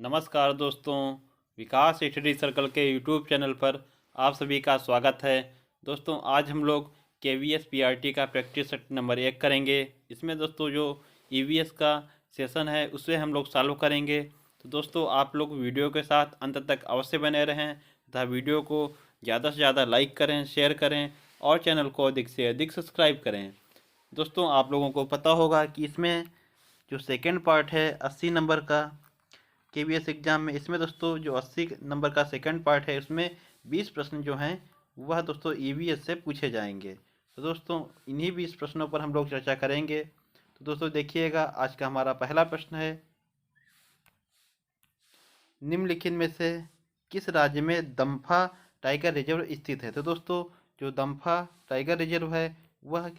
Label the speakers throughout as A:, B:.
A: नमस्कार दोस्तों, विकास study circle के यूट्यूब चैनल पर आप सभी का स्वागत है। दोस्तों आज हम लोग KVS PRT का प्रैक्टिस सेट नंबर 1 करेंगे। इसमें दोस्तों जो EVS का सेशन है उसे हम लोग सॉल्व करेंगे। तो दोस्तों आप लोग वीडियो के साथ अंत तक अवश्य बने रहें तथा वीडियो को ज़्यादा से ज़्यादा लाइक करें, शेयर करें और चैनल को अधिक से अधिक सब्सक्राइब करें। दोस्तों आप लोगों को पता होगा कि इसमें जो सेकेंड पार्ट है 80 नंबर का KVS एग्जाम में, इसमें दोस्तों जो 80 नंबर का सेकंड पार्ट है उसमें 20 प्रश्न जो हैं वह दोस्तों EVS से पूछे जाएंगे। तो दोस्तों इन्हीं 20 प्रश्नों पर हम लोग चर्चा करेंगे। तो दोस्तों देखिएगा, आज का हमारा पहला प्रश्न है, निम्नलिखित में से किस राज्य में दम्फा टाइगर रिजर्व स्थित है। तो दोस्तों जो दम्फा टाइगर रिजर्व है वह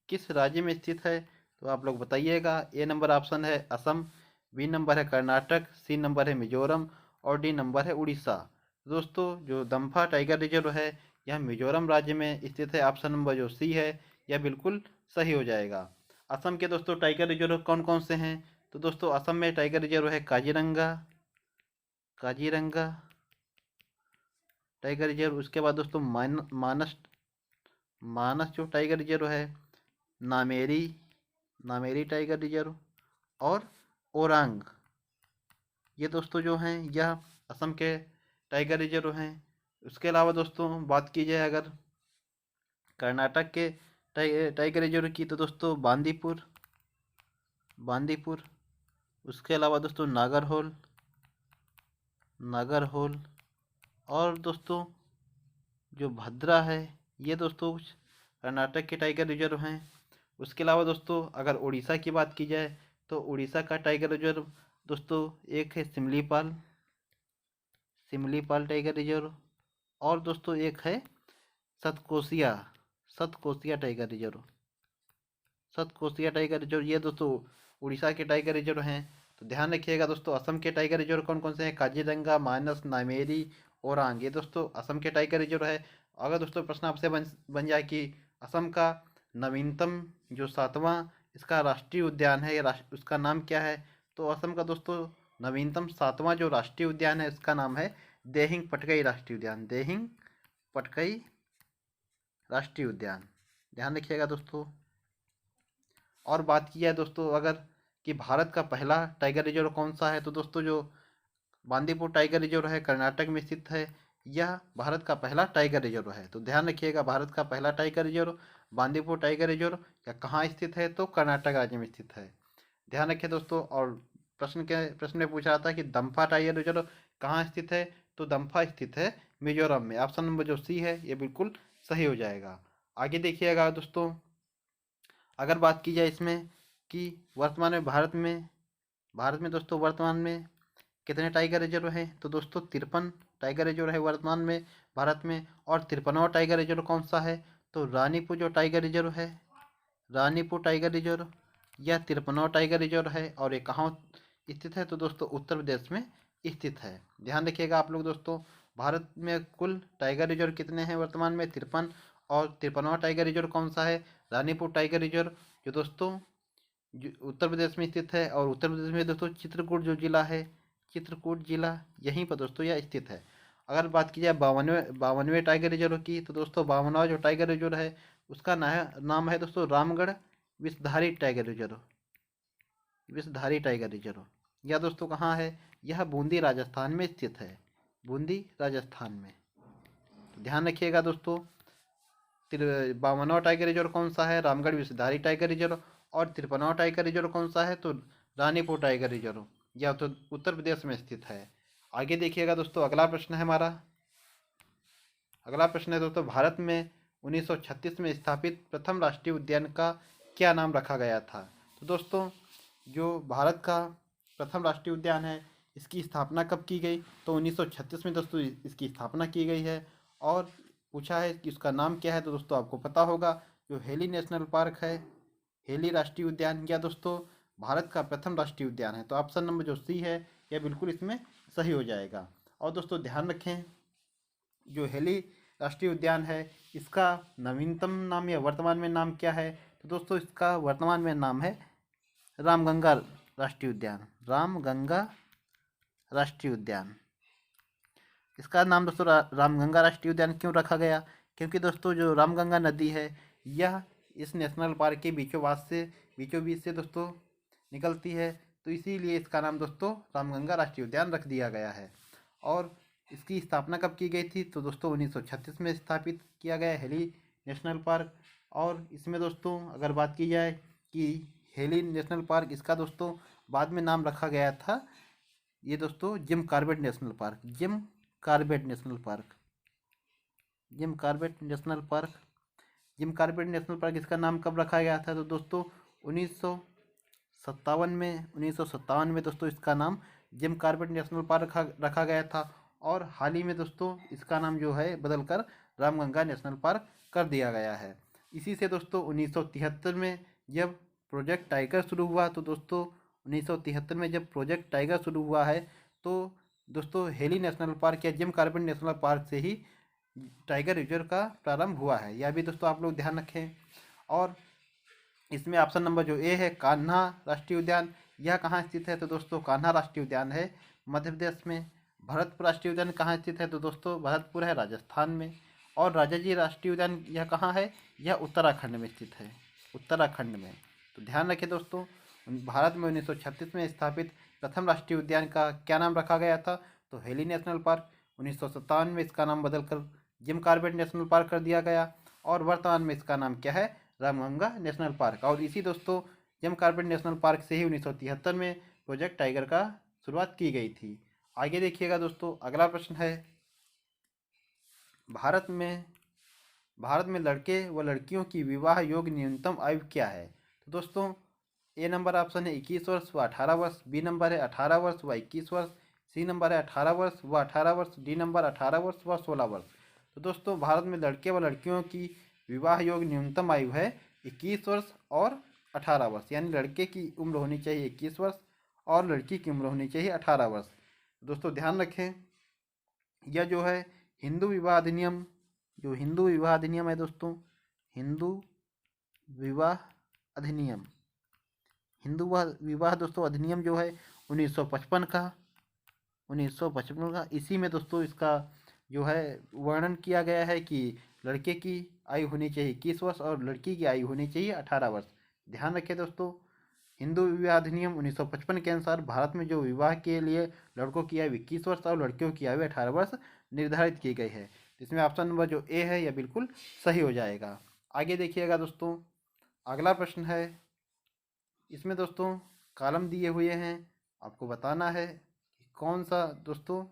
A: किस राज्य में स्थित है, तो आप लोग बताइएगा। ए नंबर ऑप्शन है असम, बी नंबर है कर्नाटक, सी नंबर है मिजोरम और डी नंबर है उड़ीसा। दोस्तों जो दम्फा टाइगर रिजर्व है यह मिजोरम राज्य में स्थित है। ऑप्शन नंबर जो सी है यह बिल्कुल सही हो जाएगा। असम के दोस्तों टाइगर रिजर्व कौन कौन से हैं, तो दोस्तों असम में टाइगर रिजर्व है काजीरंगा काजीरंगा टाइगर रिजर्व। उसके बाद दोस्तों मानस मानस जो टाइगर रिजर्व है, नामेरी नामेरी टाइगर रिजर्व और ओरांग, ये दोस्तों जो हैं यह असम के टाइगर रिजर्व हैं। उसके अलावा दोस्तों बात की जाए अगर कर्नाटक के टाइगर रिजर्व की, तो दोस्तों बांदीपुर बांदीपुर उसके अलावा दोस्तों नागरहोल और दोस्तों जो भद्रा है, ये दोस्तों कर्नाटक के टाइगर रिजर्व हैं। उसके अलावा दोस्तों अगर उड़ीसा की बात की जाए तो उड़ीसा का टाइगर रिजर्व दोस्तों एक है सिमलीपाल टाइगर रिजर्व और दोस्तों एक है Satkosia Satkosia tiger reserve Satkosia tiger reserve, ये दोस्तों उड़ीसा के टाइगर रिजर्व हैं। तो ध्यान रखिएगा दोस्तों, असम के टाइगर रिजर्व कौन कौन से हैं, काजीरंगा, मानस, नामेरी, ओरांग, ये दोस्तों असम के टाइगर रिजर्व है। अगर दोस्तों प्रश्न आपसे बन जाए कि असम का नवीनतम जो 7वां इसका राष्ट्रीय उद्यान है, उसका नाम क्या है, तो असम का दोस्तों नवीनतम 7वां जो राष्ट्रीय उद्यान है उसका नाम है देहिंग पटकाई राष्ट्रीय उद्यान, देहिंग पटकाई राष्ट्रीय उद्यान। ध्यान रखिएगा दोस्तों। और बात की जाए दोस्तों अगर कि भारत का पहला टाइगर रिजर्व कौन सा है, तो दोस्तों जो बांदीपुर टाइगर रिजर्व है कर्नाटक में स्थित है, यह भारत का पहला टाइगर रिजर्व है। तो ध्यान रखिएगा, भारत का पहला tiger reserve Bandipur tiger reserve या कहाँ स्थित है, तो कर्नाटक राज्य में स्थित है। ध्यान रखिए दोस्तों। और प्रश्न में पूछा था कि दम्फा टाइगर रिजर्व कहाँ स्थित है, तो दम्फा स्थित है मिजोरम में। ऑप्शन नंबर जो सी है ये बिल्कुल सही हो जाएगा। आगे देखिएगा दोस्तों, अगर बात की जाए इसमें कि वर्तमान में भारत में दोस्तों वर्तमान में कितने टाइगर रिजर्व हैं, तो दोस्तों 53 टाइगर रिजर्व है वर्तमान में भारत में। और 53वां टाइगर रिजर्व कौन सा है, तो रानीपुर जो टाइगर रिजर्व है, रानीपुर टाइगर रिजर्व यह 53वां टाइगर रिजर्व है। और ये कहाँ स्थित है, तो दोस्तों उत्तर प्रदेश में स्थित है। ध्यान रखिएगा आप लोग दोस्तों, भारत में कुल टाइगर रिजर्व कितने हैं वर्तमान में, 53। और 53वां टाइगर रिजर्व कौन सा है, रानीपुर टाइगर रिजर्व, जो दोस्तों उत्तर प्रदेश में स्थित है। और उत्तर प्रदेश में दोस्तों चित्रकूट जो जिला है, चित्रकूट जिला यहीं पर दोस्तों यह स्थित है। अगर बात की जाए 52वें टाइगर रिजर्व की, तो दोस्तों 52वां जो टाइगर रिजर्व है उसका नाम है दोस्तों Ramgarh Vishdhari tiger reserve, Vishdhari tiger reserve. यह दोस्तों कहाँ है, यह बूंदी राजस्थान में स्थित है, बूंदी राजस्थान में। तो ध्यान रखिएगा दोस्तों, 52वां टाइगर रिजर्व कौन सा है, रामगढ़ विषधारी टाइगर रिजर्व। और 53वां टाइगर रिजर्व कौन सा है, तो रानीपुर टाइगर रिजर्व, यह तो उत्तर प्रदेश में स्थित है। आगे देखिएगा दोस्तों, अगला प्रश्न है हमारा। अगला प्रश्न है दोस्तों, भारत में 1936 में स्थापित प्रथम राष्ट्रीय उद्यान का क्या नाम रखा गया था। तो दोस्तों जो भारत का प्रथम राष्ट्रीय उद्यान है इसकी स्थापना कब की गई, तो 1936 में दोस्तों इसकी स्थापना की गई है। और पूछा है कि उसका नाम क्या है, तो दोस्तों आपको पता होगा जो हेली नेशनल पार्क है, हेली राष्ट्रीय उद्यान, या दोस्तों भारत का प्रथम राष्ट्रीय उद्यान है। तो ऑप्शन नंबर जो सी है यह बिल्कुल इसमें सही हो जाएगा। और दोस्तों ध्यान रखें, जो हेली राष्ट्रीय उद्यान है इसका नवीनतम नाम या वर्तमान में नाम क्या है, तो दोस्तों इसका वर्तमान में नाम है रामगंगा राष्ट्रीय उद्यान, रामगंगा राष्ट्रीय उद्यान। इसका नाम दोस्तों रामगंगा राष्ट्रीय उद्यान क्यों रखा गया? क्योंकि दोस्तों जो रामगंगा नदी है यह इस नेशनल पार्क के बीचों बीच से दोस्तों निकलती है, तो इसीलिए इसका नाम दोस्तों रामगंगा राष्ट्रीय उद्यान रख दिया गया है। और इसकी स्थापना कब की गई थी? तो दोस्तों 1936 में स्थापित किया गया हेली नेशनल पार्क। और इसमें दोस्तों अगर बात की जाए कि हेली नेशनल पार्क, इसका दोस्तों बाद में नाम रखा गया था ये दोस्तों Jim Corbett national park. Jim Corbett national park, Jim Corbett national park, Jim Corbett national park इसका नाम कब रखा गया था? तो दोस्तों 1957 में दोस्तों इसका नाम जिम कॉर्बेट नेशनल पार्क रखा गया था। और हाल ही में दोस्तों इसका नाम जो है बदलकर रामगंगा नेशनल पार्क कर दिया गया है। इसी से दोस्तों 1973 में जब प्रोजेक्ट टाइगर शुरू हुआ, तो दोस्तों 1973 में जब प्रोजेक्ट टाइगर शुरू हुआ है तो दोस्तों हेली नेशनल पार्क या जिम कॉर्बेट नेशनल पार्क से ही टाइगर रिजर्व का प्रारंभ हुआ है। यह भी दोस्तों आप लोग ध्यान रखें। और इसमें ऑप्शन नंबर जो ए है कान्हा राष्ट्रीय उद्यान, यह कहाँ स्थित है? तो दोस्तों कान्हा राष्ट्रीय उद्यान है मध्य प्रदेश में। भरतपुर राष्ट्रीय उद्यान कहाँ स्थित है? तो दोस्तों भरतपुर है राजस्थान में। और राजाजी राष्ट्रीय उद्यान यह कहाँ है? यह उत्तराखंड में स्थित है, उत्तराखंड में। तो ध्यान रखें दोस्तों, भारत में 1936 में स्थापित प्रथम राष्ट्रीय उद्यान का क्या नाम रखा गया था? तो हेली नेशनल पार्क। 1957 में इसका नाम बदलकर जिम कॉर्बेट नेशनल पार्क कर दिया गया। और वर्तमान में इसका नाम क्या है? Ramganga national park. और इसी दोस्तों जिम कॉर्बेट नेशनल पार्क से ही 1973 में प्रोजेक्ट टाइगर का शुरुआत की गई थी। आगे देखिएगा दोस्तों, अगला प्रश्न है भारत में लड़के व लड़कियों की विवाह योग्य न्यूनतम आयु क्या है? तो दोस्तों ए नंबर ऑप्शन है 21 वर्ष व 18 वर्ष, बी नंबर है 18 वर्ष व 21 वर्ष, सी नंबर है 18 वर्ष व 18 वर्ष, डी नंबर 18 वर्ष व 16 वर्ष। तो दोस्तों भारत में लड़के व लड़कियों की विवाह योग्य न्यूनतम आयु है 21 वर्ष और 18 वर्ष, यानी लड़के की उम्र होनी चाहिए 21 वर्ष और लड़की की उम्र होनी चाहिए 18 वर्ष। दोस्तों ध्यान रखें, यह जो है हिंदू विवाह अधिनियम, जो हिंदू विवाह अधिनियम है दोस्तों, हिंदू विवाह अधिनियम, हिंदू विवाह दोस्तों अधिनियम जो है 1955 का, 1955 का। इसी में दोस्तों इसका जो है वर्णन किया गया है कि लड़के की आयु होनी चाहिए 21 वर्ष और लड़की की आयु होनी चाहिए 18 वर्ष। ध्यान रखें दोस्तों, हिंदू विवाह अधिनियम 1955 के अनुसार भारत में जो विवाह के लिए लड़कों की आयु 21 वर्ष और लड़कियों की आयु 18 वर्ष निर्धारित की गई है। इसमें ऑप्शन नंबर जो ए है यह बिल्कुल सही हो जाएगा। आगे देखिएगा दोस्तों, अगला प्रश्न है, इसमें दोस्तों कॉलम दिए हुए हैं, आपको बताना है कि कौन सा दोस्तों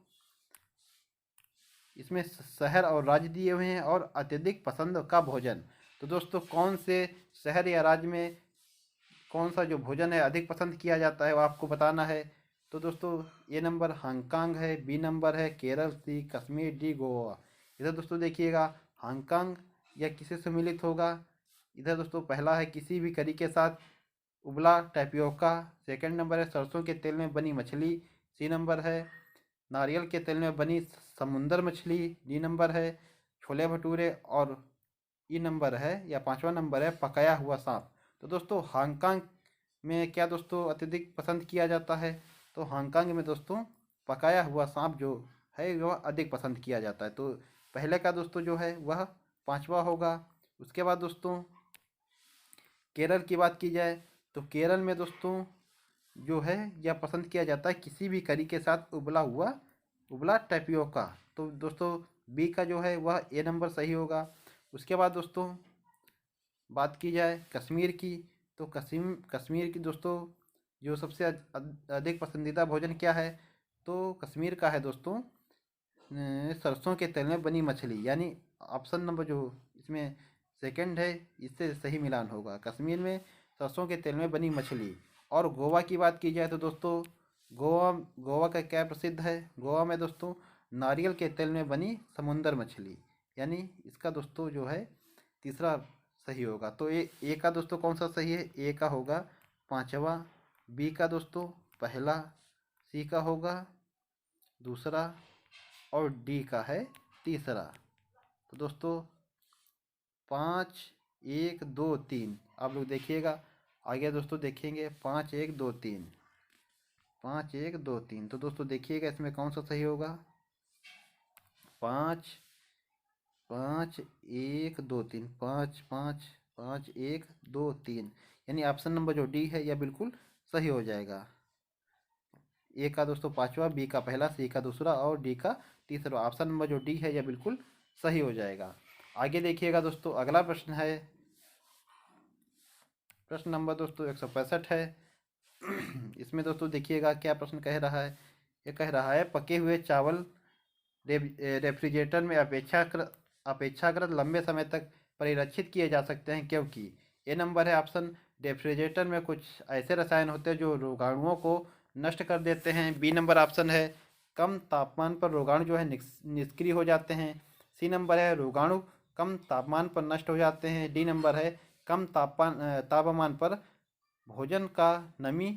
A: इसमें शहर और राज्य दिए हुए हैं और अत्यधिक पसंद का भोजन। तो दोस्तों कौन से शहर या राज्य में कौन सा जो भोजन है अधिक पसंद किया जाता है वो आपको बताना है। तो दोस्तों ए नंबर हांगकांग है, बी नंबर है केरल, सी कश्मीर, डी गोवा। इधर दोस्तों देखिएगा हांगकांग यह किसी से मिलित होगा। इधर दोस्तों पहला है किसी भी करी के साथ उबला टैपियोका, सेकंड नंबर है सरसों के तेल में बनी मछली, सी नंबर है नारियल के तेल में बनी समुंदर मछली, डी नंबर है छोले भटूरे और ई नंबर है या पांचवा नंबर है पकाया हुआ सांप। तो दोस्तों हांगकांग में क्या दोस्तों अत्यधिक पसंद किया जाता है? तो हांगकांग में दोस्तों पकाया हुआ सांप जो है वह अधिक पसंद किया जाता है। तो पहले का दोस्तों जो है वह पांचवा होगा। उसके बाद दोस्तों केरल की बात की जाए तो केरल में दोस्तों जो है यह पसंद किया जाता है किसी भी करी के साथ उबला टैपियोका। तो दोस्तों बी का जो है वह ए नंबर सही होगा। उसके बाद दोस्तों बात की जाए कश्मीर की, तो कश्मीर की दोस्तों जो सबसे अधिक पसंदीदा भोजन क्या है? तो कश्मीर का है दोस्तों सरसों के तेल में बनी मछली, यानी ऑप्शन नंबर जो इसमें सेकंड है इससे सही मिलान होगा। कश्मीर में सरसों के तेल में बनी मछली। और गोवा की बात की जाए तो दोस्तों गोवा का क्या प्रसिद्ध है? गोवा में दोस्तों नारियल के तेल में बनी समुंदर मछली, यानी इसका दोस्तों जो है तीसरा सही होगा। तो ए का दोस्तों कौन सा सही है? ए का होगा पांचवा, बी का दोस्तों पहला, सी का होगा दूसरा और डी का है तीसरा। तो दोस्तों 5 1 2 3 आप लोग देखिएगा, आगे दोस्तों देखेंगे 5 1 2 3, 5 1 2 3। तो दोस्तों देखिएगा इसमें कौन सा सही होगा। 5 5 1 2 3, 5 5 5 1 2 3, यानी ऑप्शन नंबर जो डी है यह बिल्कुल सही हो जाएगा। ए का दोस्तों पांचवा, बी का पहला, सी का दूसरा और डी का तीसरा। ऑप्शन नंबर जो डी है यह बिल्कुल सही हो जाएगा। आगे देखिएगा दोस्तों, अगला प्रश्न है, प्रश्न नंबर दोस्तों 165 है। इसमें दोस्तों देखिएगा क्या प्रश्न कह रहा है। ये कह रहा है पके हुए चावल रेफ्रिजरेटर में अपेक्षाकृत लंबे समय तक परिरक्षित किए जा सकते हैं क्योंकि ए नंबर है ऑप्शन, रेफ्रिजरेटर में कुछ ऐसे रसायन होते हैं जो रोगाणुओं को नष्ट कर देते हैं। बी नंबर ऑप्शन है, कम तापमान पर रोगाणु जो है निष्क्रिय हो जाते हैं। सी नंबर है, रोगाणु कम तापमान पर नष्ट हो जाते हैं। डी नंबर है, कम तापमान पर भोजन का नमी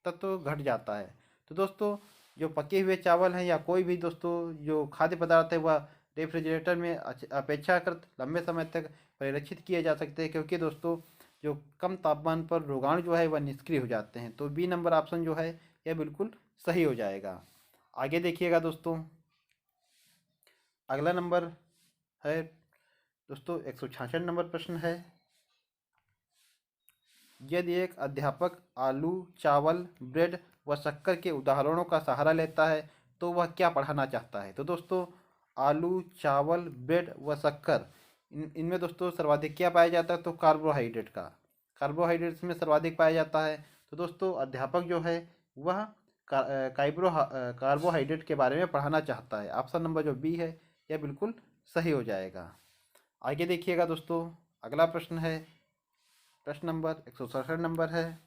A: तत्व घट जाता है। तो दोस्तों जो पके हुए चावल हैं या कोई भी दोस्तों जो खाद्य पदार्थ है वह रेफ्रिजरेटर में अपेक्षाकृत लंबे समय तक परिरक्षित किए जा सकते हैं क्योंकि दोस्तों जो कम तापमान पर रोगाणु जो है वह निष्क्रिय हो जाते हैं। तो बी नंबर ऑप्शन जो है यह बिल्कुल सही हो जाएगा। आगे देखिएगा दोस्तों, अगला नंबर है दोस्तों 166 नंबर प्रश्न है। यदि एक अध्यापक आलू, चावल, ब्रेड व शक्कर के उदाहरणों का सहारा लेता है तो वह क्या पढ़ाना चाहता है। तो दोस्तों आलू, चावल, ब्रेड व शक्कर, इनमें दोस्तों सर्वाधिक क्या पाया जाता है, तो कार्बोहाइड्रेट का, कार्बोहाइड्रेट्स में सर्वाधिक पाया जाता है। तो दोस्तों अध्यापक जो है वह कार्बोहाइड्रेट के बारे में पढ़ाना चाहता है। ऑप्शन नंबर जो बी है यह बिल्कुल सही हो जाएगा। आगे देखिएगा दोस्तों, अगला प्रश्न है, प्रश्न नंबर 167 नंबर है।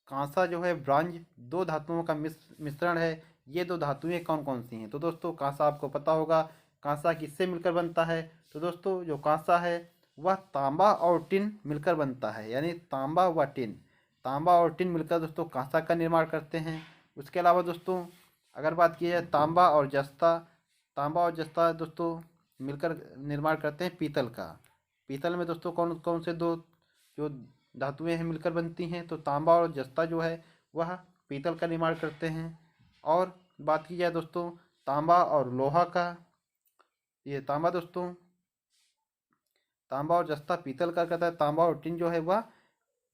A: कांसा जो है ब्रॉन्ज दो धातुओं का मिश्रण है, ये दो धातुएं कौन कौन सी हैं। तो दोस्तों कांसा आपको पता होगा, कांसा किससे मिलकर बनता है। तो दोस्तों जो कांसा है वह तांबा और टिन मिलकर बनता है, यानी तांबा व टिन, तांबा और टिन मिलकर दोस्तों कांसा का निर्माण करते हैं। उसके अलावा दोस्तों अगर बात की जाए तांबा और जस्ता, तांबा और जस्ता दोस्तों मिलकर निर्माण करते हैं पीतल का। पीतल में दोस्तों कौन कौन से दो जो धातुएं हैं मिलकर बनती हैं, तो तांबा और जस्ता जो है वह पीतल का निर्माण करते हैं। और बात की जाए दोस्तों तांबा और लोहा का, ये तांबा दोस्तों, तांबा और जस्ता पीतल का करता है, तांबा और टिन जो है वह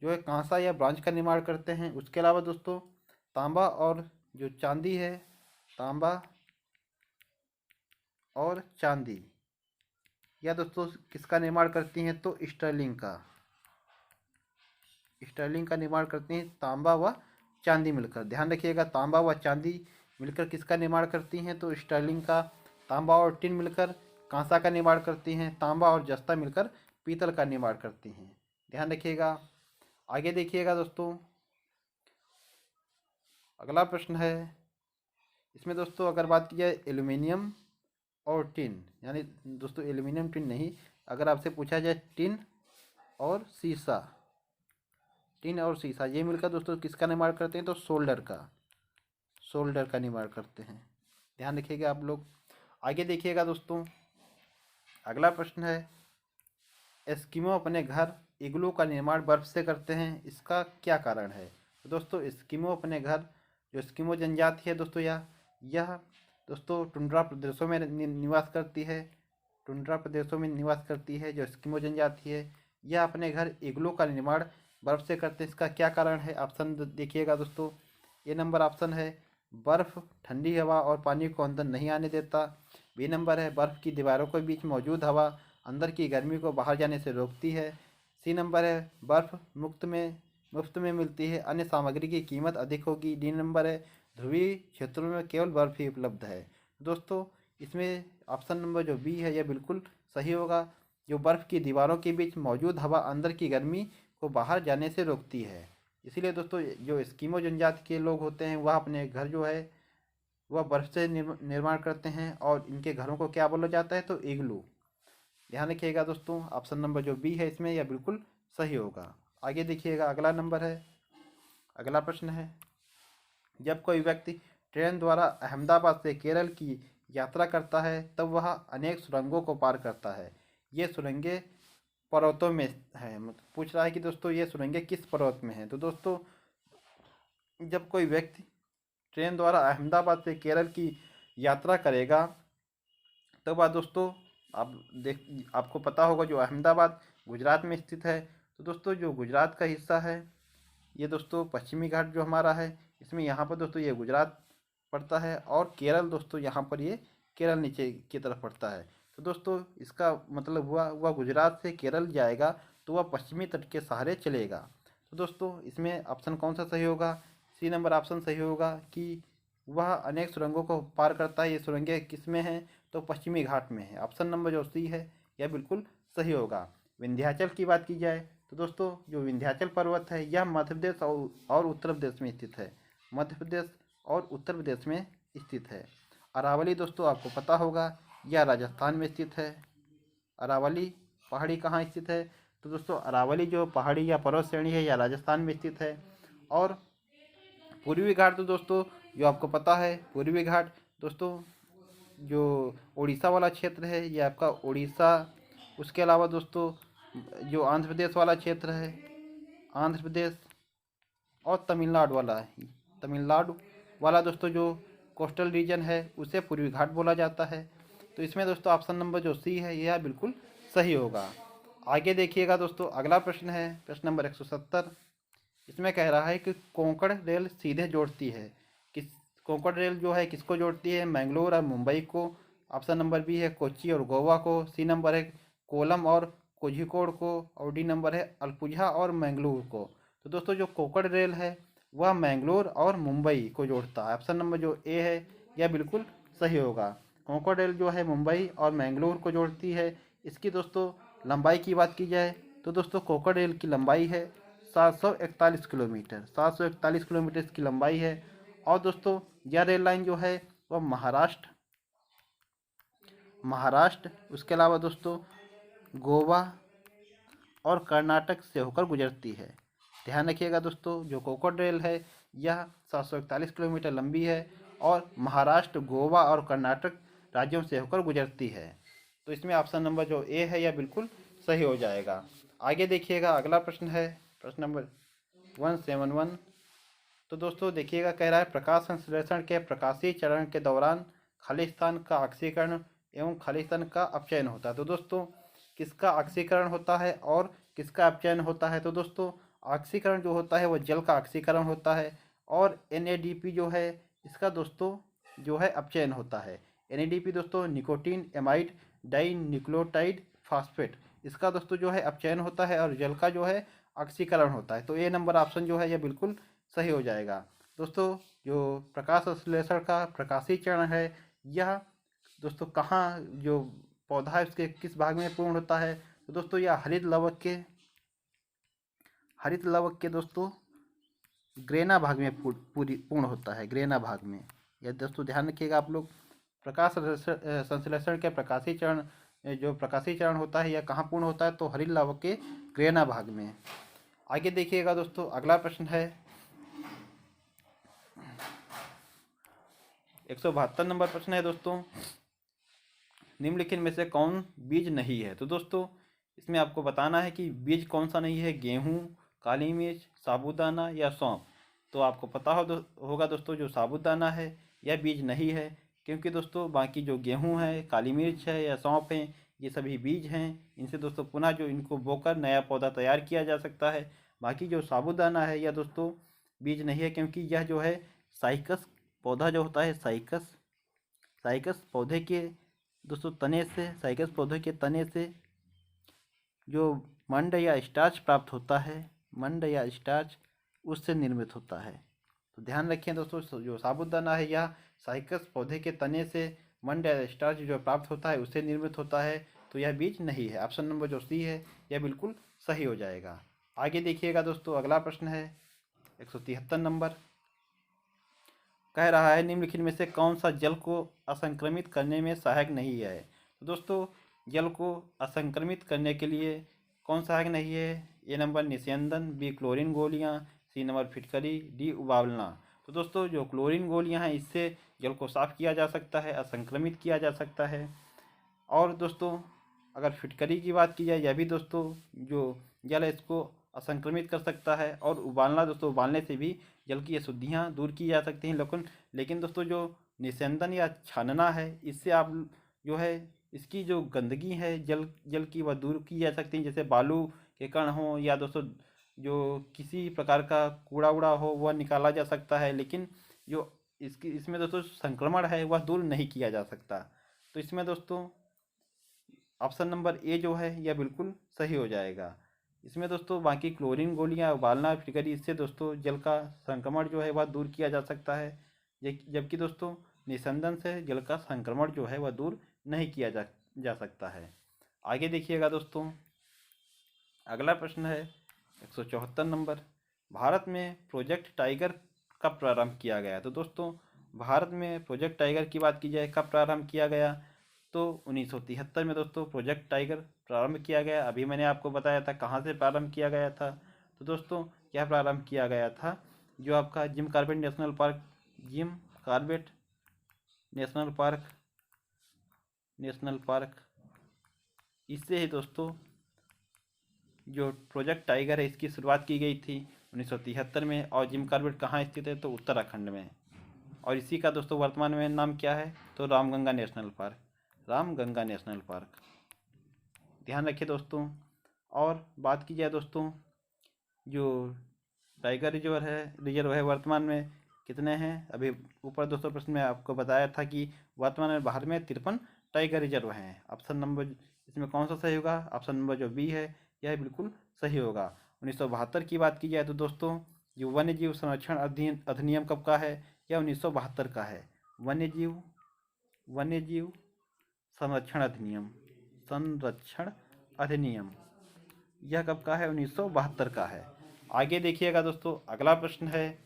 A: जो है कांसा या ब्रॉन्ज का निर्माण करते हैं। उसके अलावा दोस्तों तांबा और जो चांदी है, तांबा और चांदी या दोस्तों किसका निर्माण करती हैं, तो स्टर्लिंग का, स्टर्लिंग का निर्माण करती हैं तांबा व चांदी मिलकर। ध्यान रखिएगा तांबा व चांदी मिलकर किसका निर्माण करती हैं, तो स्टर्लिंग का। तांबा और टिन मिलकर कांसा का निर्माण करती हैं, तांबा और जस्ता मिलकर पीतल का निर्माण करती हैं। ध्यान रखिएगा। आगे देखिएगा दोस्तों, अगला प्रश्न है, इसमें दोस्तों अगर बात की जाए एल्यूमिनियम और टिन, यानी दोस्तों एल्यूमिनियम टिन नहीं, अगर आपसे पूछा जाए टिन और शीशा, टिन और शीशा ये मिलकर दोस्तों किसका निर्माण करते हैं, तो सोल्डर का, सोल्डर का निर्माण करते हैं। ध्यान रखिएगा आप लोग। आगे देखिएगा दोस्तों, अगला प्रश्न है, एस्किमो अपने घर इग्लू का निर्माण बर्फ से करते हैं, इसका क्या कारण है। तो दोस्तों एस्किमो अपने घर, जो एस्किमो जनजाति है दोस्तों यह दोस्तों टुंड्रा प्रदेशों में निवास करती है, टुंड्रा प्रदेशों में निवास करती है जो एस्किमो जनजाति है, यह अपने घर इग्लू का निर्माण बर्फ से करते हैं। इसका क्या कारण है, ऑप्शन देखिएगा दोस्तों। ए नंबर ऑप्शन है, बर्फ़ ठंडी हवा और पानी को अंदर नहीं आने देता। बी नंबर है, बर्फ़ की दीवारों के बीच मौजूद हवा अंदर की गर्मी को बाहर जाने से रोकती है। सी नंबर है, बर्फ़ मुफ्त में मिलती है, अन्य सामग्री की कीमत अधिक होगी। डी नंबर है, ध्रुवीय क्षेत्रों में केवल बर्फ़ ही उपलब्ध है। दोस्तों इसमें ऑप्शन नंबर जो बी है यह बिल्कुल सही होगा। जो बर्फ़ की दीवारों के बीच मौजूद हवा अंदर की गर्मी को बाहर जाने से रोकती है। इसीलिए दोस्तों जो एस्किमो जनजाति के लोग होते हैं वह अपने घर जो है वह बर्फ़ से निर्माण करते हैं और इनके घरों को क्या बोला जाता है, तो इग्लू। ध्यान रखिएगा दोस्तों, ऑप्शन नंबर जो बी है इसमें यह बिल्कुल सही होगा। आगे देखिएगा, अगला नंबर है, अगला प्रश्न है, जब कोई व्यक्ति ट्रेन द्वारा अहमदाबाद से केरल की यात्रा करता है तब वह अनेक सुरंगों को पार करता है। ये सुरंगें पर्वतों में है, पूछ रहा है कि दोस्तों ये सुरंगें किस पर्वत में हैं। तो दोस्तों जब कोई व्यक्ति ट्रेन द्वारा अहमदाबाद से केरल की यात्रा करेगा, तो बात दोस्तों आपको पता होगा जो अहमदाबाद गुजरात में स्थित है। तो दोस्तों जो गुजरात का हिस्सा है, ये दोस्तों पश्चिमी घाट जो हमारा है, इसमें यहाँ पर दोस्तों ये गुजरात पड़ता है, और केरल दोस्तों यहाँ पर ये केरल नीचे की तरफ पड़ता है। तो दोस्तों इसका मतलब हुआ वह गुजरात से केरल जाएगा तो वह पश्चिमी तट के सहारे चलेगा। तो दोस्तों इसमें ऑप्शन कौन सा सही होगा? सी नंबर ऑप्शन सही होगा कि वह अनेक सुरंगों को पार करता है। ये सुरंगें किस में हैं? तो पश्चिमी घाट में है। ऑप्शन नंबर जो सी है यह बिल्कुल सही होगा। विंध्याचल की बात की जाए तो दोस्तों जो विंध्याचल पर्वत है यह मध्य प्रदेश और उत्तर प्रदेश में स्थित है। मध्य प्रदेश और उत्तर प्रदेश में स्थित है। अरावली दोस्तों आपको पता होगा यह राजस्थान में स्थित है। अरावली पहाड़ी कहाँ स्थित है? तो दोस्तों अरावली जो पहाड़ी या पर्वत श्रेणी है यह राजस्थान में स्थित है। और पूर्वी घाट तो दोस्तों जो आपको पता है, पूर्वी घाट दोस्तों जो उड़ीसा वाला क्षेत्र है ये आपका उड़ीसा, उसके अलावा दोस्तों जो आंध्र प्रदेश वाला क्षेत्र है, आंध्र प्रदेश और तमिलनाडु वाला दोस्तों जो कोस्टल रीजन है उसे पूर्वी घाट बोला जाता है। तो इसमें दोस्तों ऑप्शन नंबर जो सी है यह बिल्कुल सही होगा। आगे देखिएगा दोस्तों, अगला प्रश्न है प्रश्न नंबर 170। इसमें कह रहा है कि कोंकण रेल सीधे जोड़ती है किस कोंकण रेल जो है किसको जोड़ती है? मैंगलोर और मुंबई को। ऑप्शन नंबर बी है कोच्चि और गोवा को। सी नंबर है कोलम और कोझिकोड को। और डी नंबर है अल्पुझा और मैंगलोर को। तो दोस्तों जो कोंकण रेल है वह मैंगलोर और मुंबई को जोड़ता है। ऑप्शन नंबर जो ए है यह बिल्कुल सही होगा। कोंकण रेल जो है मुंबई और मैंगलोर को जोड़ती है। इसकी दोस्तों लंबाई की बात की जाए तो दोस्तों कोंकण रेल की लंबाई है 741 किलोमीटर। 741 किलोमीटर इसकी लंबाई है। और दोस्तों यह रेल लाइन जो है वह महाराष्ट्र उसके अलावा दोस्तों गोवा और कर्नाटक से होकर गुजरती है। ध्यान रखिएगा दोस्तों जो कोंकण रेल है यह 741 किलोमीटर लंबी है और महाराष्ट्र, गोवा और कर्नाटक राज्यों से होकर गुजरती है। तो इसमें ऑप्शन नंबर जो ए है यह बिल्कुल सही हो जाएगा। आगे देखिएगा, अगला प्रश्न है प्रश्न नंबर 171। तो दोस्तों देखिएगा, कह रहा है प्रकाश संश्लेषण के प्रकाशीय चरण के दौरान खालिस्तान का ऑक्सीकरण एवं खालिस्तान का अपचयन होता है। तो दोस्तों किसका ऑक्सीकरण होता है और किसका अपचयन होता है? तो दोस्तों ऑक्सीकरण जो होता है वह जल का ऑक्सीकरण होता है, और NADP जो है इसका दोस्तों जो है अपचयन होता है। NADP दोस्तों nicotinamide dinucleotide phosphate, इसका दोस्तों जो है अपचयन होता है और जल का जो है ऑक्सीकरण होता है। तो ए नंबर ऑप्शन जो है यह बिल्कुल सही हो जाएगा। दोस्तों जो प्रकाश संश्लेषण का प्रकाशीय चरण है यह दोस्तों कहाँ जो पौधा है उसके किस भाग में पूर्ण होता है? तो दोस्तों यह हरित लवक के दोस्तों ग्रेना भाग में पूर्ण होता है, ग्रेना भाग में। यह दोस्तों ध्यान रखिएगा आप लोग। प्रकाश संश्लेषण के प्रकाशीय चरण जो प्रकाशीय चरण होता है यह कहाँ पूर्ण होता है? तो हरित लवक के ग्रेना भाग में। आगे देखिएगा दोस्तों, अगला प्रश्न है 172 नंबर प्रश्न है दोस्तों, निम्नलिखित में से कौन बीज नहीं है? तो दोस्तों इसमें आपको बताना है कि बीज कौन सा नहीं है, गेहूं, काली मिर्च, साबूदाना या सौंफ। तो आपको पता होगा दोस्तों जो साबूदाना है यह बीज नहीं है, क्योंकि दोस्तों बाकी जो गेहूं है, काली मिर्च है या सौंफ है ये सभी बीज हैं। इनसे दोस्तों पुनः जो इनको बोकर नया पौधा तैयार किया जा सकता है। बाकी जो साबूदाना है यह दोस्तों बीज नहीं है, क्योंकि यह जो है साइकस पौधा जो होता है, साइकस पौधे के दोस्तों साइकस पौधे के तने से जो मंड या स्टार्च प्राप्त होता है, मंड या स्टार्च उससे निर्मित होता है। तो ध्यान रखें दोस्तों जो साबूदाना है यह साइकस पौधे के तने से मंड या स्टार्च जो प्राप्त होता है उससे निर्मित होता है। तो यह बीज नहीं है। ऑप्शन नंबर जो सी है यह बिल्कुल सही हो जाएगा। आगे देखिएगा दोस्तों, अगला प्रश्न है 173 नंबर, कह रहा है निम्नलिखित में से कौन सा जल को असंक्रमित करने में सहायक नहीं है? तो दोस्तों जल को असंक्रमित करने के लिए कौन सहायक नहीं है? ए नंबर निस्यंदन, बी क्लोरीन गोलियां, सी नंबर फिटकरी, डी उबालना। तो दोस्तों जो क्लोरीन गोलियां हैं इससे जल को साफ किया जा सकता है, असंक्रमित किया जा सकता है। और दोस्तों अगर फिटकरी की बात की जाए यह भी दोस्तों जो जल है इसको असंक्रमित कर सकता है। और उबालना दोस्तों, उबालने से भी जल की अशुद्धियाँ दूर की जा सकती हैं। लेकिन दोस्तों जो निस्यंदन या छानना है, इससे आप जो है इसकी जो गंदगी है जल जल की वह दूर की जा सकती है। जैसे बालू के कण हों या दोस्तों जो किसी प्रकार का कूड़ा उड़ा हो वह निकाला जा सकता है। लेकिन जो इसमें दोस्तों संक्रमण है वह दूर नहीं किया जा सकता। तो इसमें दोस्तों ऑप्शन नंबर ए जो है यह बिल्कुल सही हो जाएगा। इसमें दोस्तों बाकी क्लोरीन गोलियां उबालना फिटकरी, इससे दोस्तों जल का संक्रमण जो है वह दूर किया जा सकता है। जबकि दोस्तों निस्यंदन से जल का संक्रमण जो है वह दूर नहीं किया जा सकता है। आगे देखिएगा दोस्तों, अगला प्रश्न है 174 नंबर। भारत में प्रोजेक्ट टाइगर कब प्रारंभ किया गया? तो दोस्तों भारत में प्रोजेक्ट टाइगर की बात की जाए कब प्रारंभ किया गया, तो 1973 में दोस्तों प्रोजेक्ट टाइगर प्रारंभ किया गया। अभी मैंने आपको बताया था कहाँ से प्रारंभ किया गया था। तो दोस्तों क्या प्रारंभ किया गया था, जो आपका Jim Corbett national park, Jim Corbett national park, इससे ही दोस्तों जो प्रोजेक्ट टाइगर है इसकी शुरुआत की गई थी 1973 में। और जिम कॉर्बेट कहाँ स्थित है, तो उत्तराखंड में। और इसी का दोस्तों वर्तमान में नाम क्या है, तो Ramganga national park, Ramganga national park, ध्यान रखिए दोस्तों। और बात की जाए दोस्तों, जो टाइगर रिजर्व है वर्तमान में कितने हैं? अभी ऊपर दोस्तों प्रश्न में आपको बताया था कि वर्तमान में भारत में 53 टाइगर रिजर्व हैं। ऑप्शन नंबर इसमें कौन सा सही होगा? ऑप्शन नंबर जो बी है यह बिल्कुल सही होगा। 1972 की बात की जाए तो दोस्तों जो वन्य जीव संरक्षण अधिनियम कब का है? यह 1972 का है। वन्य जीव संरक्षण अधिनियम यह कब का है? 1972 का है। आगे देखिएगा दोस्तों, अगला प्रश्न है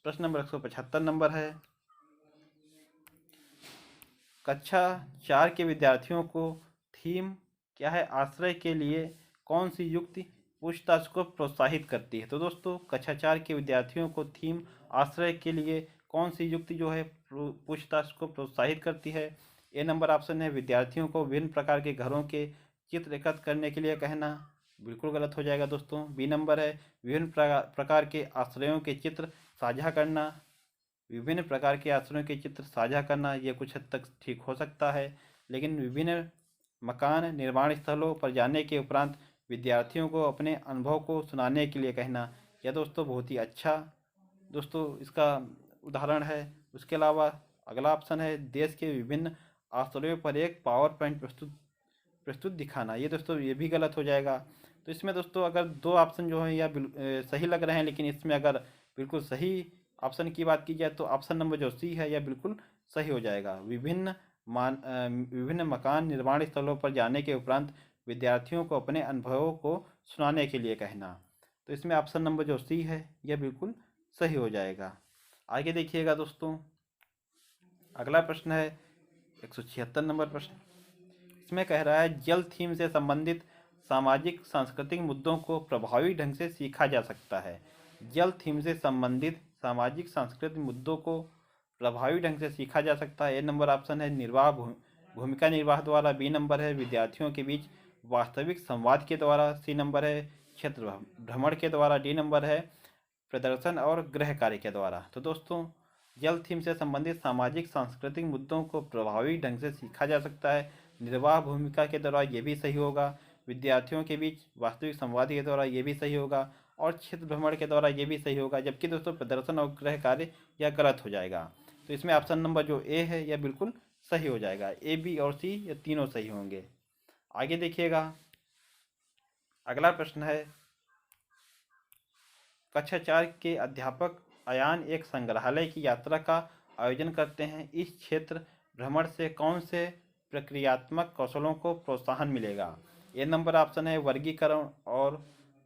A: प्रश्न नंबर 175 नंबर है। कक्षा 4 के विद्यार्थियों को थीम क्या है, आश्रय के लिए कौन सी युक्ति पूछताछ को प्रोत्साहित करती है? तो दोस्तों कक्षा 4 के विद्यार्थियों को थीम आश्रय के लिए कौन सी युक्ति जो है पूछताछ को प्रोत्साहित करती है? ए नंबर ऑप्शन है विद्यार्थियों को विभिन्न प्रकार के घरों के चित्र एकत्र करने के लिए कहना, बिल्कुल गलत हो जाएगा दोस्तों। बी नंबर है विभिन्न प्रकार के आश्रयों के चित्र साझा करना, विभिन्न प्रकार के आश्रयों के चित्र साझा करना ये कुछ हद तक ठीक हो सकता है। लेकिन विभिन्न मकान निर्माण स्थलों पर जाने के उपरांत विद्यार्थियों को अपने अनुभव को सुनाने के लिए कहना, यह दोस्तों बहुत ही अच्छा दोस्तों इसका उदाहरण है। उसके अलावा अगला ऑप्शन है देश के विभिन्न आश्रयों पर एक पावर पॉइंट प्रस्तुत दिखाना, ये दोस्तों ये भी गलत हो जाएगा। तो इसमें दोस्तों अगर दो ऑप्शन जो है या सही लग रहे हैं, लेकिन इसमें अगर बिल्कुल सही ऑप्शन की बात की जाए तो ऑप्शन नंबर जो सी है यह बिल्कुल सही हो जाएगा। विभिन्न मकान निर्माण स्थलों पर जाने के उपरांत विद्यार्थियों को अपने अनुभवों को सुनाने के लिए कहना, तो इसमें ऑप्शन नंबर जो सी है यह बिल्कुल सही हो जाएगा। आगे देखिएगा दोस्तों, अगला प्रश्न है 176 नंबर प्रश्न। इसमें कह रहा है जल थीम से संबंधित सामाजिक सांस्कृतिक मुद्दों को प्रभावी ढंग से सीखा जा सकता है। जल थीम से संबंधित सामाजिक सांस्कृतिक मुद्दों को प्रभावी ढंग से सीखा जा सकता है। ए नंबर ऑप्शन है भूमिका निर्वाह द्वारा, बी नंबर है विद्यार्थियों के बीच वास्तविक संवाद के द्वारा, सी नंबर है क्षेत्र भ्रमण के द्वारा, डी नंबर है प्रदर्शन और गृह कार्य के द्वारा। तो दोस्तों जल थीम से संबंधित सामाजिक सांस्कृतिक मुद्दों को प्रभावी ढंग से सीखा जा सकता है। निर्वाह भूमिका के द्वारा ये भी सही होगा, विद्यार्थियों के बीच वास्तविक संवाद के द्वारा ये भी सही होगा, और क्षेत्र भ्रमण के द्वारा ये भी सही होगा। जबकि दोस्तों प्रदर्शन और गृह कार्य यह गलत हो जाएगा। तो इसमें ऑप्शन नंबर जो ए है यह बिल्कुल सही हो जाएगा। ए, बी और सी ये तीनों सही होंगे। आगे देखिएगा, अगला प्रश्न है कक्षा 4 के अध्यापक अयान एक संग्रहालय की यात्रा का आयोजन करते हैं। इस क्षेत्र भ्रमण से कौन से प्रक्रियात्मक कौशलों को प्रोत्साहन मिलेगा? ए नंबर ऑप्शन है वर्गीकरण और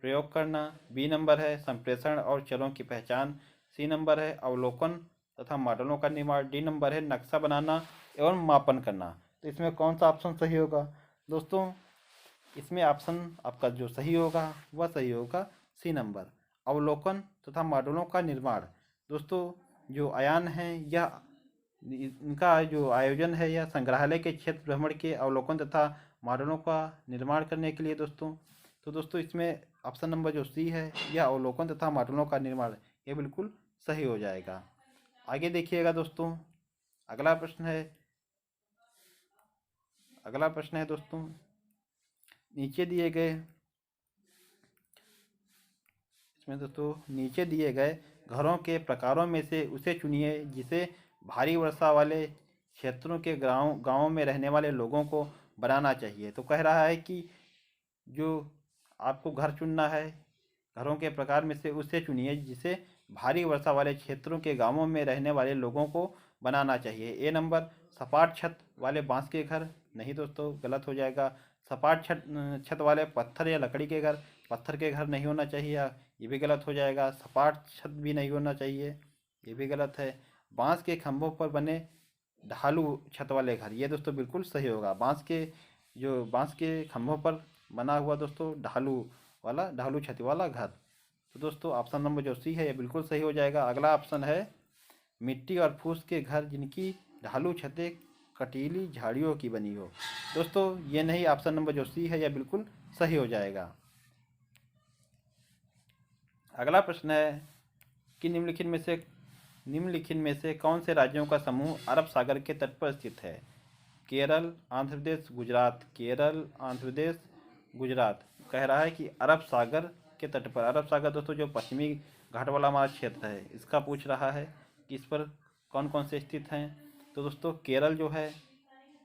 A: प्रयोग करना, बी नंबर है संप्रेषण और चरों की पहचान, सी नंबर है अवलोकन तथा मॉडलों का निर्माण, डी नंबर है नक्शा बनाना एवं मापन करना। तो इसमें कौन सा ऑप्शन सही होगा? दोस्तों इसमें ऑप्शन आपका जो सही होगा वह सही होगा सी नंबर, अवलोकन तथा मॉडलों का निर्माण। दोस्तों जो अयान हैं यह इनका जो आयोजन है यह संग्रहालय के क्षेत्र भ्रमण के अवलोकन तथा मॉडलों का निर्माण करने के लिए दोस्तों। तो दोस्तों इसमें ऑप्शन नंबर जो सी है यह अवलोकन तथा मॉडलों का निर्माण, ये बिल्कुल सही हो जाएगा। आगे देखिएगा दोस्तों, अगला प्रश्न है दोस्तों, नीचे दिए गए इसमें दोस्तों नीचे दिए गए घरों के प्रकारों में से उसे चुनिए जिसे भारी वर्षा वाले क्षेत्रों के गांवों में रहने वाले लोगों को बनाना चाहिए। तो कह रहा है कि जो आपको घर चुनना है, घरों के प्रकार में से उसे चुनिए जिसे भारी वर्षा वाले क्षेत्रों के गांवों में रहने वाले लोगों को बनाना चाहिए। ए नंबर सपाट छत वाले बांस के घर, नहीं दोस्तों गलत हो जाएगा। सपाट छत वाले पत्थर या लकड़ी के घर, पत्थर के घर नहीं होना चाहिए, ये भी गलत हो जाएगा। सपाट छत भी नहीं होना चाहिए, ये भी गलत है। बांस के खंभों पर बने ढालू छत वाले घर, ये दोस्तों बिल्कुल सही होगा। बांस के खंभों पर बना हुआ दोस्तों ढालू छत वाला घर। तो दोस्तों ऑप्शन नंबर जो सी है ये बिल्कुल सही हो जाएगा। अगला ऑप्शन है मिट्टी और फूस के घर जिनकी ढालू छतें कटीली झाड़ियों की बनी हो। दोस्तों ये नहीं, ऑप्शन नंबर जो सी है यह बिल्कुल सही हो जाएगा। अगला प्रश्न है कि निम्नलिखित में से कौन से राज्यों का समूह अरब सागर के तट पर स्थित है। केरल, आंध्र प्रदेश, गुजरात। केरल, आंध्र प्रदेश, गुजरात। कह रहा है कि अरब सागर के तट पर, अरब सागर दोस्तों जो पश्चिमी घाट वाला हमारा क्षेत्र है इसका पूछ रहा है कि इस पर कौन कौन से स्थित हैं। तो दोस्तों केरल जो है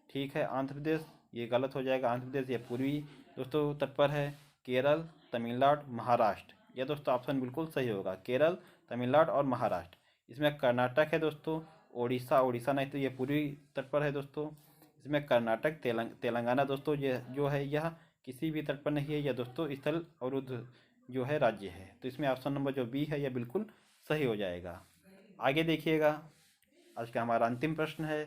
A: ठीक है, आंध्र प्रदेश ये गलत हो जाएगा, आंध्र प्रदेश ये पूर्वी दोस्तों तट पर है। केरल, तमिलनाडु, महाराष्ट्र, यह दोस्तों ऑप्शन बिल्कुल सही होगा, केरल, तमिलनाडु और महाराष्ट्र। इसमें कर्नाटक है दोस्तों, उड़ीसा नहीं तो ये पूर्वी तट पर है दोस्तों। इसमें कर्नाटक, तेलंगाना दोस्तों ये जो है यह किसी भी तट पर नहीं है, यह दोस्तों स्थल अवरुद्ध जो है राज्य है। तो इसमें ऑप्शन नंबर जो बी है यह बिल्कुल सही हो जाएगा। आगे देखिएगा, आज का हमारा अंतिम प्रश्न है,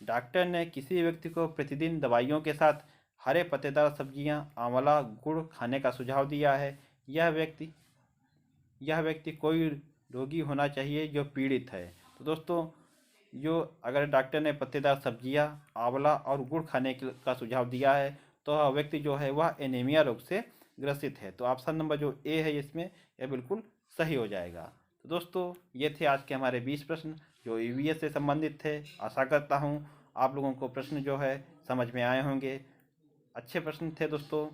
A: डॉक्टर ने किसी व्यक्ति को प्रतिदिन दवाइयों के साथ हरे पत्तेदार सब्जियां, आंवला, गुड़ खाने का सुझाव दिया है। यह व्यक्ति कोई रोगी होना चाहिए जो पीड़ित है। तो दोस्तों जो अगर डॉक्टर ने पत्तेदार सब्जियां, आंवला और गुड़ खाने का सुझाव दिया है तो वह व्यक्ति जो है वह एनीमिया रोग से ग्रसित है। तो ऑप्शन नंबर जो ए है इसमें यह बिल्कुल सही हो जाएगा। तो दोस्तों ये थे आज के हमारे 20 प्रश्न जो ईवीएस से संबंधित थे। आशा करता हूँ आप लोगों को प्रश्न जो है समझ में आए होंगे, अच्छे प्रश्न थे दोस्तों।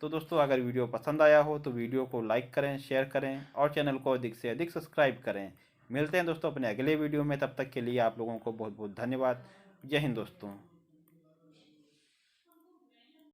A: तो दोस्तों अगर वीडियो पसंद आया हो तो वीडियो को लाइक करें, शेयर करें और चैनल को अधिक से अधिक सब्सक्राइब करें। मिलते हैं दोस्तों अपने अगले वीडियो में, तब तक के लिए आप लोगों को बहुत बहुत धन्यवाद। जय हिंद दोस्तों।